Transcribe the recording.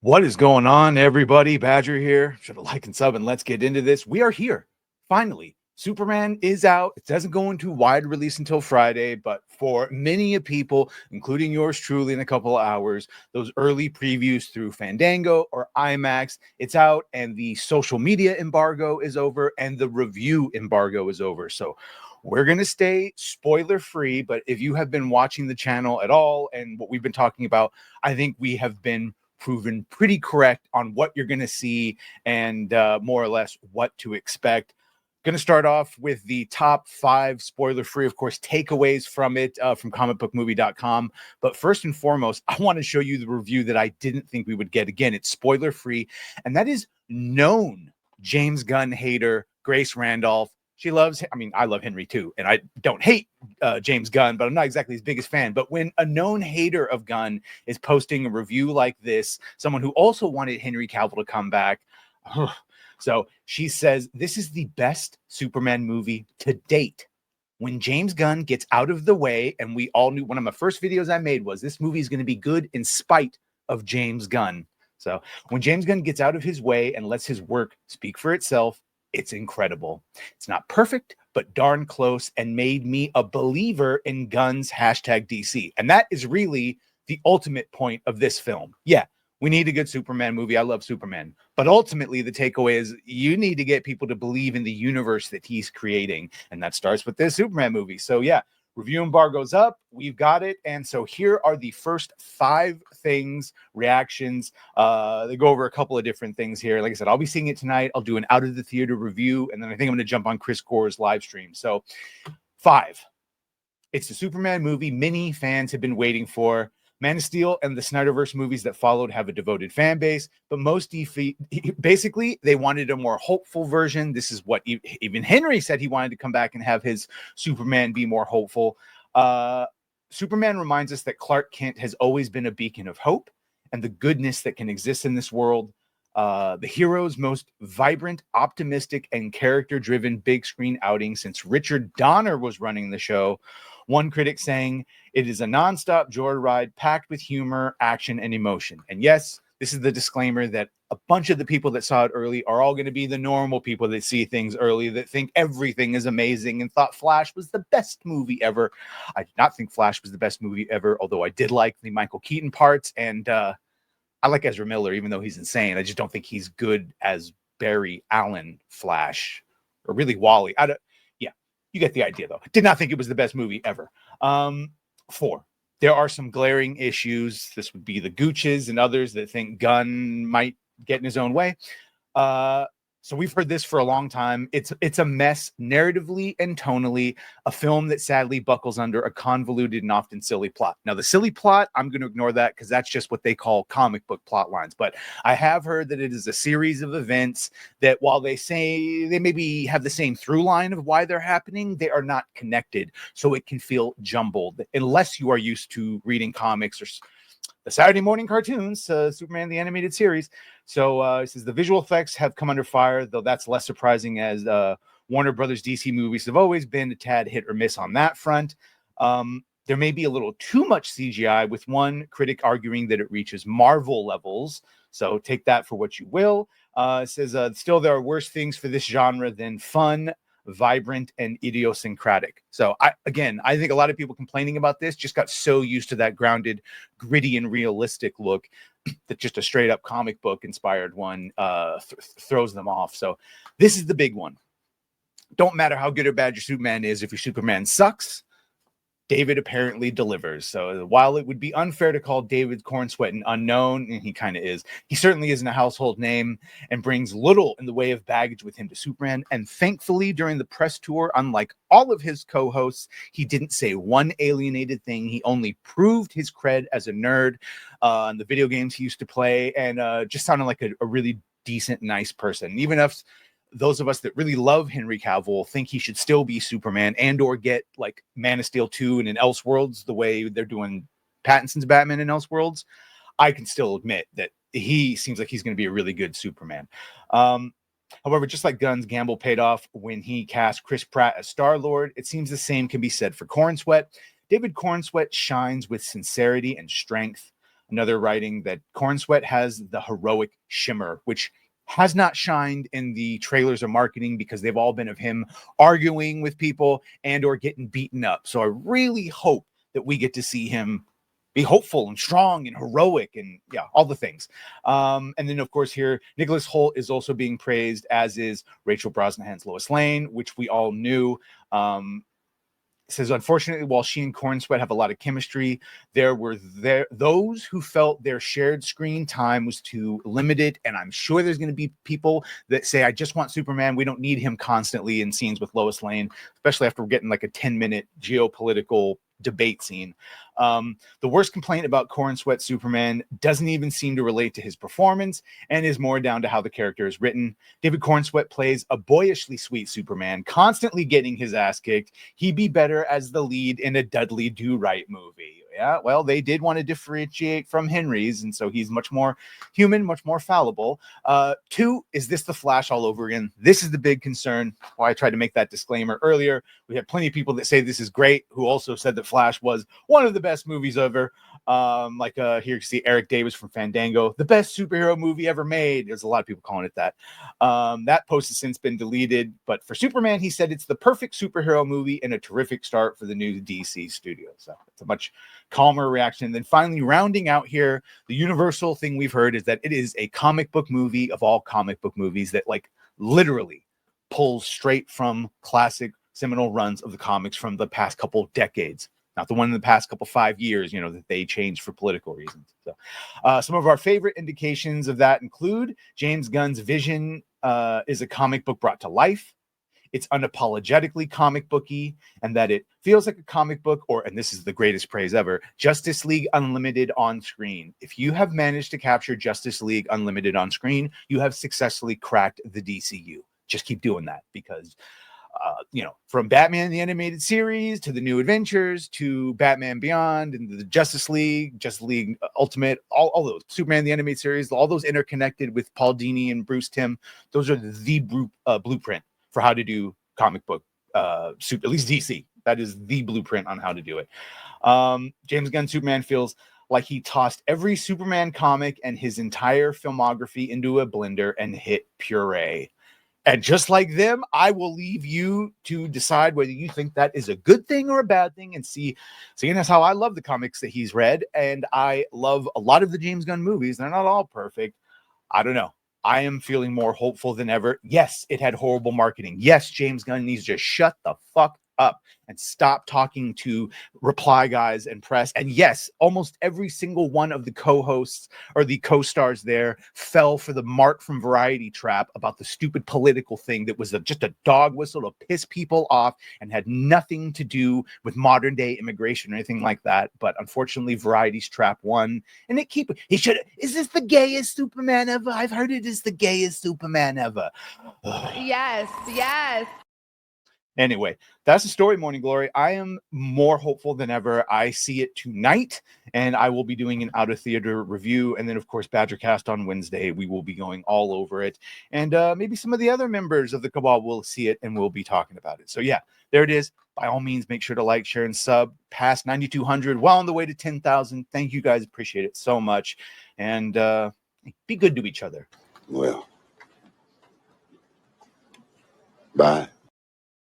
What is going on, everybody? Badger here. Should have like and sub, and let's get into this. We are here. Finally, Superman is out. It doesn't go into wide release until Friday, but for many of people, including yours truly, in a couple of hours, those early previews through Fandango or IMAX, it's out, and the social media embargo is over, and the review embargo is over. So we're going to stay spoiler free, but if you have been watching the channel at all and what we've been talking about, I think we have been proven pretty correct on what you're going to see and more or less what to expect. Going to start off with the top 5 spoiler free, of course, takeaways from it from comicbookmovie.com. But first and foremost, I want to show you the review that I didn't think we would get. Again, it's spoiler free, and that is known James Gunn hater Grace Randolph. She loves, I love Henry too, and I don't hate James Gunn, but I'm not exactly his biggest fan. But when a known hater of Gunn is posting a review like this, someone who also wanted Henry Cavill to come back, so she says, this is the best Superman movie to date. When James Gunn gets out of the way, and we all knew, one of my first videos I made was this movie is going to be good in spite of James Gunn. So when James Gunn gets out of his way and lets his work speak for itself, it's incredible. It's not perfect, but darn close, and made me a believer in Gunn's #DC. And that is really the ultimate point of this film. Yeah, we need a good Superman movie. I love Superman. But ultimately, the takeaway is you need to get people to believe in the universe that he's creating. And that starts with this Superman movie. So yeah, review embargo's up. We've got it. And so here are the first 5 things, reactions. They go over a couple of different things here. Like I said, I'll be seeing it tonight. I'll do an out of the theater review. And then I think I'm going to jump on Chris Gore's live stream. So 5. It's the Superman movie many fans have been waiting for. Man of Steel and the Snyderverse movies that followed have a devoted fan base, but most basically they wanted a more hopeful version. This is what even Henry said, he wanted to come back and have his Superman be more hopeful. Superman reminds us that Clark Kent has always been a beacon of hope and the goodness that can exist in this world. The hero's most vibrant, optimistic, and character-driven big screen outing since Richard Donner was running the show. One critic saying, it is a nonstop joyride packed with humor, action, and emotion. And yes, this is the disclaimer that a bunch of the people that saw it early are all going to be the normal people that see things early, that think everything is amazing and thought Flash was the best movie ever. I did not think Flash was the best movie ever, although I did like the Michael Keaton parts, and I like Ezra Miller, even though he's insane. I just don't think he's good as Barry Allen Flash, or really Wally. You get the idea, though. Did not think it was the best movie ever. 4. There are some glaring issues. This would be the Gooches and others that think Gunn might get in his own way. So we've heard this for a long time. It's a mess narratively and tonally, a film that sadly buckles under a convoluted and often silly plot. Now, the silly plot, I'm going to ignore that because that's just what they call comic book plot lines. But I have heard that it is a series of events that, while they say they maybe have the same through line of why they're happening, they are not connected. So it can feel jumbled unless you are used to reading comics or the Saturday morning cartoons, Superman the Animated Series. So it says the visual effects have come under fire, though that's less surprising as Warner Brothers DC movies have always been a tad hit or miss on that front. There may be a little too much CGI, with one critic arguing that it reaches Marvel levels. So take that for what you will. It says, still, there are worse things for this genre than fun, vibrant, and idiosyncratic. So I think a lot of people complaining about this just got so used to that grounded, gritty, and realistic look that just a straight up comic book inspired one throws them off. So this is the big one. Don't matter how good or bad your Superman is, if your Superman sucks, David apparently delivers. So while it would be unfair to call David Cornsweet an unknown, and he kind of is, he certainly isn't a household name and brings little in the way of baggage with him to Superman. And thankfully, during the press tour, unlike all of his co-hosts, he didn't say one alienated thing. He only proved his cred as a nerd in the video games he used to play, and just sounded like a really decent, nice person. Even if those of us that really love Henry Cavill think he should still be Superman and or get like Man of Steel 2 and in Elseworlds the way they're doing Pattinson's Batman in Elseworlds, I can still admit that he seems like he's going to be a really good Superman. However, just like Gunn's gamble paid off when he cast Chris Pratt as Star-Lord, it seems the same can be said for Cornsweet. David Cornsweet shines with sincerity and strength. another writing that Corn Sweat has the heroic shimmer, which has not shined in the trailers or marketing because they've all been of him arguing with people and or getting beaten up. So I really hope that we get to see him be hopeful and strong and heroic and all the things. And then of course here, Nicholas Hoult is also being praised, as is Rachel Brosnahan's Lois Lane, which we all knew. Says, unfortunately, while she and Corn Sweat have a lot of chemistry, there were those who felt their shared screen time was too limited. And I'm sure there's going to be people that say, I just want Superman. We don't need him constantly in scenes with Lois Lane, especially after we're getting like a 10-minute geopolitical debate scene. The worst complaint about Corn Sweat Superman doesn't even seem to relate to his performance and is more down to how the character is written. David Corn Sweat plays a boyishly sweet Superman, constantly getting his ass kicked. He'd be better as the lead in a Dudley Do-Right movie. Yeah, well, they did want to differentiate from Henry's, and so he's much more human, much more fallible. 2, is this the Flash all over again? This is the big concern. Why I tried to make that disclaimer earlier. We have plenty of people that say this is great, who also said that Flash was one of the best movies ever. Here you see Eric Davis from Fandango, the best superhero movie ever made. There's a lot of people calling it that. That post has since been deleted, but for Superman, he said it's the perfect superhero movie and a terrific start for the new DC studio. So it's a much calmer reaction. And then finally, rounding out here, the universal thing we've heard is that it is a comic book movie of all comic book movies that like literally pulls straight from classic seminal runs of the comics from the past couple decades. Not the one in the past couple 5 years, that they changed for political reasons. So some of our favorite indications of that include James Gunn's Vision is a comic book brought to life. It's unapologetically comic booky, and that it feels like a comic book, and this is the greatest praise ever, Justice League Unlimited on screen. If you have managed to capture Justice League Unlimited on screen, you have successfully cracked the DCU. Just keep doing that because from Batman the Animated Series to the New Adventures to Batman Beyond and the Justice League Ultimate, all those, Superman the Animated Series, all those interconnected with Paul Dini and Bruce Timm. Those are the blueprint for how to do comic book, at least DC. That is the blueprint on how to do it. James Gunn Superman feels like he tossed every Superman comic and his entire filmography into a blender and hit puree. And just like them, I will leave you to decide whether you think that is a good thing or a bad thing. And seeing as how I love the comics that he's read, and I love a lot of the James Gunn movies. They're not all perfect. I don't know. I am feeling more hopeful than ever. Yes, it had horrible marketing. Yes, James Gunn needs to shut the fuck up and stop talking to reply guys and press. And yes, almost every single one of the co-hosts or the co-stars there fell for the Mark from Variety trap about the stupid political thing that was just a dog whistle to piss people off and had nothing to do with modern day immigration or anything like that. But unfortunately, Variety's trap won, and is this the gayest Superman ever? I've heard it is the gayest Superman ever. Yes. Anyway, that's the story, Morning Glory. I am more hopeful than ever. I see it tonight, and I will be doing an out-of-theater review. And then, of course, Badgercast on Wednesday. We will be going all over it. And maybe some of the other members of the Cabal will see it, and we'll be talking about it. So, yeah, there it is. By all means, make sure to like, share, and sub. Past 9,200, well on the way to 10,000. Thank you guys. Appreciate it so much. And be good to each other. Well, bye.